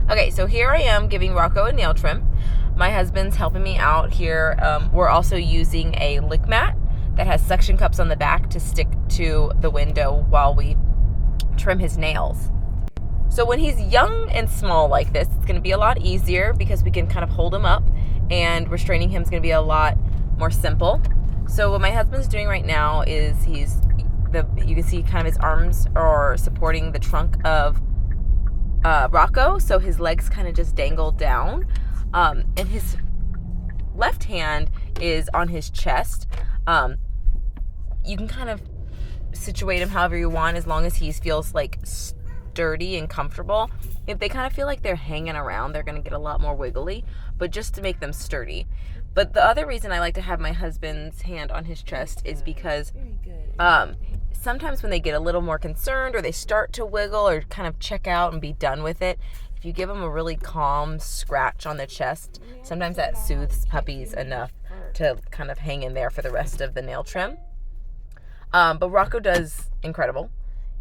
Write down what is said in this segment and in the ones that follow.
Okay, so here I am giving Rocco a nail trim. My husband's helping me out here. We're also using a lick mat that has suction cups on the back to stick to the window while we trim his nails. So when he's young and small like this, it's going to be a lot easier because we can kind of hold him up, and restraining him is going to be a lot more simple. So what my husband's doing right now is you can see kind of his arms are supporting the trunk of Rocco, so his legs kind of just dangle down, and his left hand is on his chest. You can kind of situate him however you want, as long as he feels like sturdy and comfortable. If they kind of feel like they're hanging around, they're going to get a lot more wiggly, but just to make them sturdy. But the other reason I like to have my husband's hand on his chest is because sometimes when they get a little more concerned or they start to wiggle or kind of check out and be done with it, if you give them a really calm scratch on the chest, sometimes that soothes puppies enough to kind of hang in there for the rest of the nail trim. But Rocco does incredible.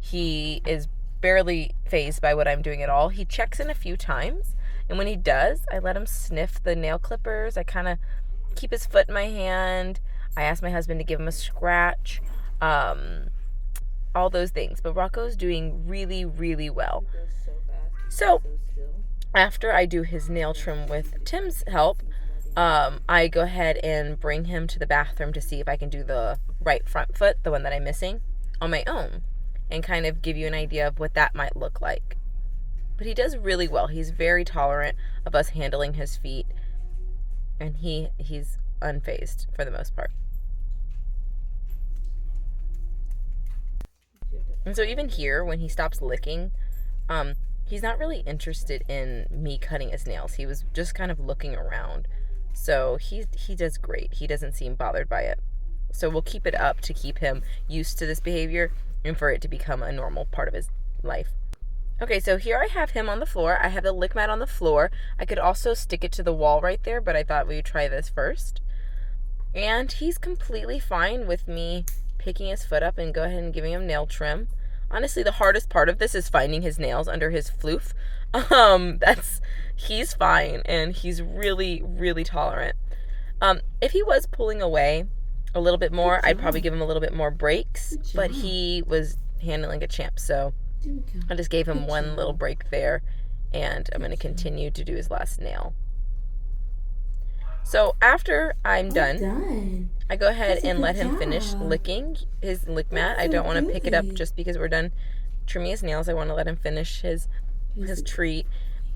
He is barely fazed by what I'm doing at all. He checks in a few times, and when he does, I let him sniff the nail clippers. I kind of keep his foot in my hand. I ask my husband to give him a scratch. All those things. But Rocco's doing really, really well. So after I do his nail trim with Tim's help, I go ahead and bring him to the bathroom to see if I can do the right front foot, the one that I'm missing, on my own, and kind of give you an idea of what that might look like. But he does really well. He's very tolerant of us handling his feet, and he's unfazed for the most part. And so even here, when he stops licking, he's not really interested in me cutting his nails. He was just kind of looking around. So he does great. He doesn't seem bothered by it. So we'll keep it up to keep him used to this behavior and for it to become a normal part of his life. Okay, so here I have him on the floor. I have the lick mat on the floor. I could also stick it to the wall right there, but I thought we would try this first. And he's completely fine with me picking his foot up and go ahead and giving him nail trim. Honestly, the hardest part of this is finding his nails under his floof. He's fine, and he's really, really tolerant. If he was pulling away a little bit more, I'd probably give him a little bit more breaks, but he was handling a champ, so I just gave him one little break there, and I'm going to continue to do his last nail. So after I'm done, I go ahead and let him finish licking his lick mat. I don't want to pick it up just because we're done trimming his nails. I want to let him finish his treat.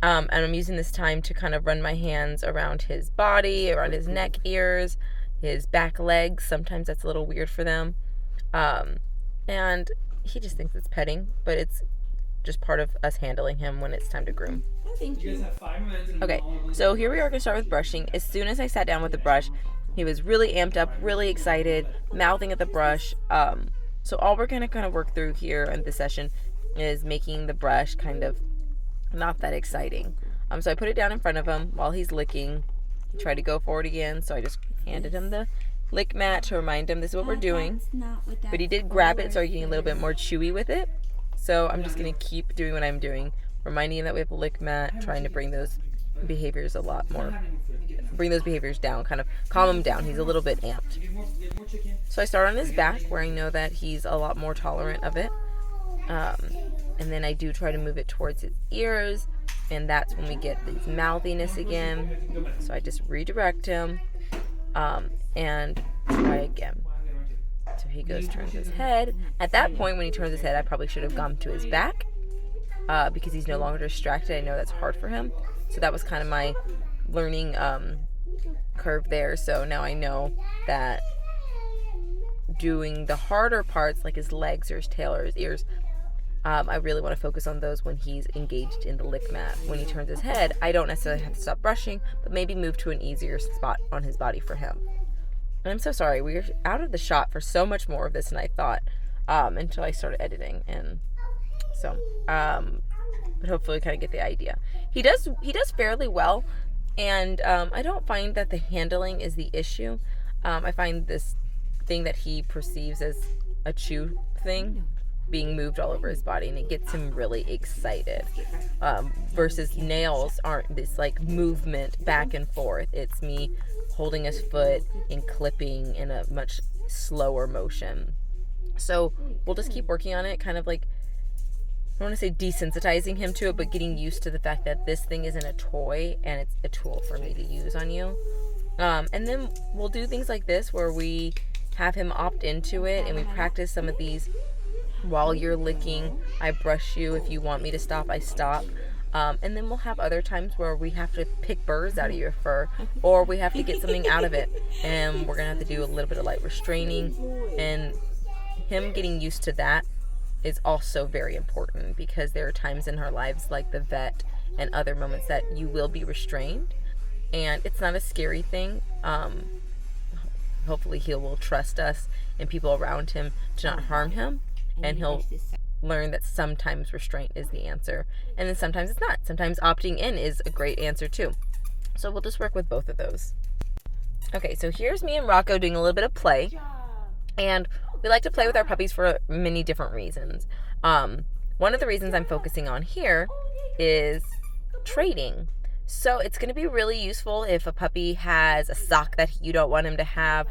And I'm using this time to kind of run my hands around his body, around his neck, ears, his back legs. Sometimes that's a little weird for them. And he just thinks it's petting, but it's just part of us handling him when it's time to groom. Thank you. Okay, so here we are going to start with brushing. As soon as I sat down with the brush, he was really amped up, really excited, mouthing at the brush. So all we're going to kind of work through here in this session is making the brush kind of not that exciting. So I put it down in front of him while he's licking. He tried to go forward again, so I just handed him the lick mat to remind him this is what we're doing. But he did grab it, so I'm getting a little bit more chewy with it. So I'm just going to keep doing what I'm doing, reminding him that we have a lick mat, trying to bring those behaviors down, kind of calm him down. He's a little bit amped. So I start on his back, where I know that he's a lot more tolerant of it. And then I do try to move it towards his ears, and that's when we get this mouthiness again. So I just redirect him, and try again. So he turns his head. At that point, when he turns his head, I probably should have gone to his back, because he's no longer distracted. I know that's hard for him. So that was kind of my learning curve there. So now I know that doing the harder parts, like his legs or his tail or his ears, I really want to focus on those when he's engaged in the lick mat. When he turns his head, I don't necessarily have to stop brushing, but maybe move to an easier spot on his body for him. And I'm so sorry, we were out of the shot for so much more of this than I thought, until I started editing. And so, but hopefully kind of get the idea. He does fairly well, and I don't find that the handling is the issue. I find this thing that he perceives as a chew thing being moved all over his body, and it gets him really excited. Versus nails aren't this like movement back and forth. It's me holding his foot and clipping in a much slower motion. So we'll just keep working on it, kind of like, I don't want to say desensitizing him to it, but getting used to the fact that this thing isn't a toy and it's a tool for me to use on you. And then we'll do things like this where we have him opt into it, and we practice some of these while you're licking. I brush you. If you want me to stop, I stop. And then we'll have other times where we have to pick burrs out of your fur, or we have to get something out of it, and we're going to have to do a little bit of light restraining. And him getting used to that is also very important, because there are times in our lives, like the vet and other moments, that you will be restrained, and it's not a scary thing. Hopefully he will trust us and people around him to not harm him, and he'll learn that sometimes restraint is the answer, and then sometimes it's not. Sometimes opting in is a great answer too. So we'll just work with both of those. Okay, so here's me and Rocco doing a little bit of play, and we like to play with our puppies for many different reasons. One of the reasons I'm focusing on here is trading. So it's going to be really useful if a puppy has a sock that you don't want him to have,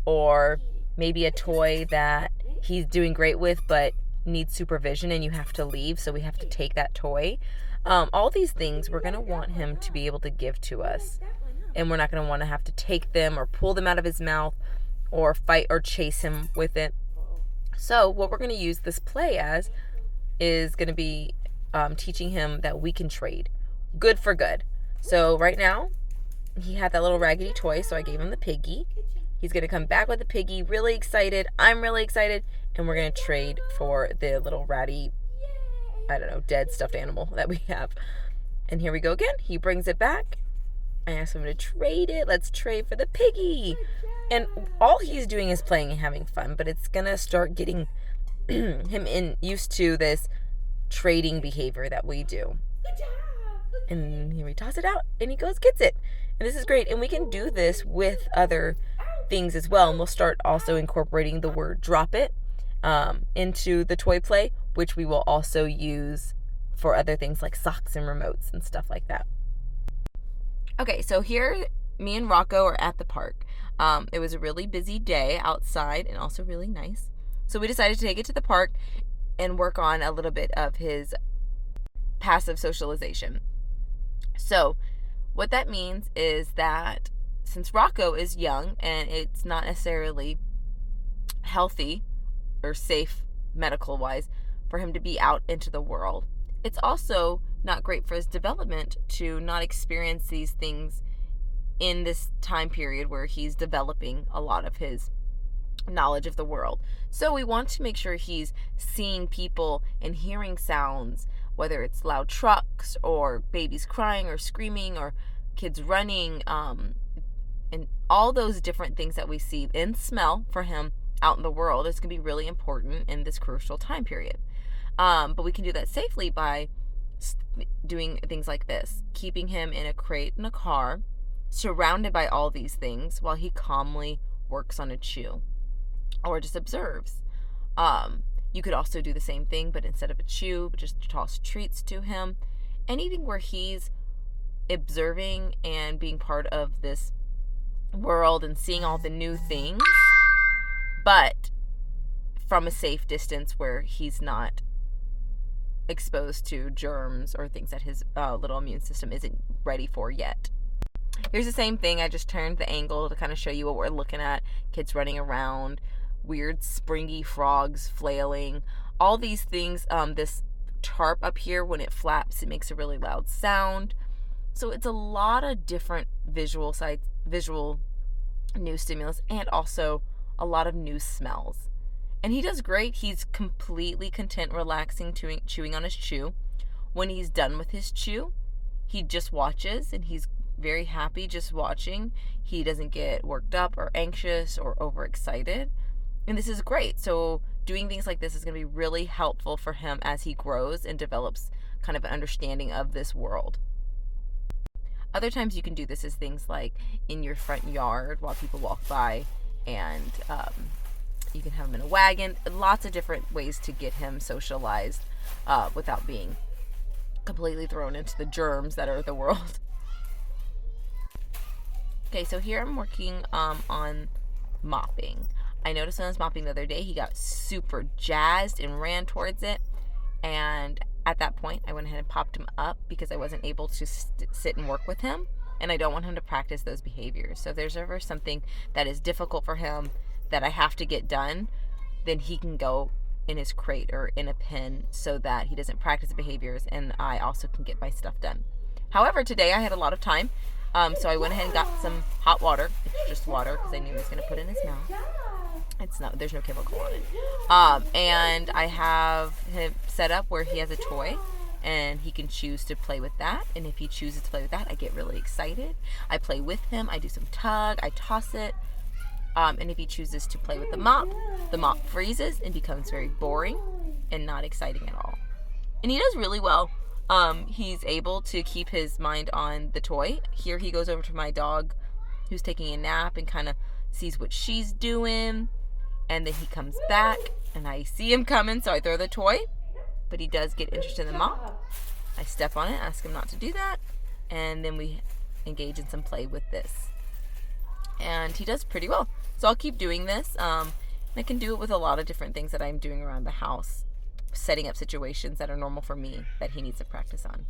or maybe a toy that he's doing great with but needs supervision and you have to leave, so we have to take that toy. All these things we're going to want him to be able to give to us, and we're not going to want to have to take them or pull them out of his mouth or fight or chase him with it. So what we're going to use this play as is going to be teaching him that we can trade good for good. So right now he had that little raggedy toy, so I gave him the piggy. He's going to come back with the piggy, really excited. I'm really excited, and we're going to trade for the little ratty, I don't know, dead stuffed animal that we have. And here we go again. He brings it back. I asked him to trade it. Let's trade for the piggy. And all he's doing is playing and having fun, but it's going to start getting him used to this trading behavior that we do. And here we toss it out, and he goes, gets it. And this is great. And we can do this with other things as well. And we'll start also incorporating the word drop it into the toy play, which we will also use for other things like socks and remotes and stuff like that. Okay, so here me and Rocco are at the park. It was a really busy day outside and also really nice. So we decided to take it to the park and work on a little bit of his passive socialization. So what that means is that since Rocco is young and it's not necessarily healthy or safe medical wise for him to be out into the world, it's also not great for his development to not experience these things in this time period where he's developing a lot of his knowledge of the world. So we want to make sure he's seeing people and hearing sounds, whether it's loud trucks or babies crying or screaming or kids running, and all those different things that we see and smell for him out in the world is going to be really important in this crucial time period. But we can do that safely by doing things like this, keeping him in a crate in a car, surrounded by all these things while he calmly works on a chew or just observes. You could also do the same thing, but instead of a chew, just toss treats to him. Anything where he's observing and being part of this world and seeing all the new things, but from a safe distance where he's not exposed to germs or things that his little immune system isn't ready for yet. Here's the same thing. I just turned the angle to kind of show you what we're looking at. Kids running around, weird springy frogs flailing, all these things. This tarp up here, when it flaps, it makes a really loud sound. So it's a lot of different visual new stimulus, and also a lot of new smells. And he does great. He's completely content, relaxing, chewing on his chew. When he's done with his chew, he just watches, and he's very happy just watching. He doesn't get worked up or anxious or overexcited. And this is great. So doing things like this is going to be really helpful for him as he grows and develops kind of an understanding of this world. Other times you can do this as things like in your front yard while people walk by, and You can have him in a wagon. Lots of different ways to get him socialized without being completely thrown into the germs that are the world. Okay, so here I'm working on mopping. I noticed when I was mopping the other day, he got super jazzed and ran towards it. And at that point, I went ahead and popped him up because I wasn't able to sit and work with him. And I don't want him to practice those behaviors. So if there's ever something that is difficult for him that I have to get done, then he can go in his crate or in a pen so that he doesn't practice the behaviors and I also can get my stuff done. However, today I had a lot of time. So I went ahead and got some hot water. It's just water because I knew he was going to put it in his mouth. There's no chemical on it. And I have him set up where he has a toy and he can choose to play with that. And if he chooses to play with that, I get really excited. I play with him. I do some tug. I toss it. And if he chooses to play with the mop freezes and becomes very boring and not exciting at all. And he does really well. He's able to keep his mind on the toy. Here he goes over to my dog who's taking a nap and kind of sees what she's doing. And then he comes back and I see him coming, so I throw the toy. But he does get interested in the mop. I step on it, ask him not to do that. And then we engage in some play with this. And he does pretty well. So I'll keep doing this. I can do it with a lot of different things that I'm doing around the house. Setting up situations that are normal for me that he needs to practice on.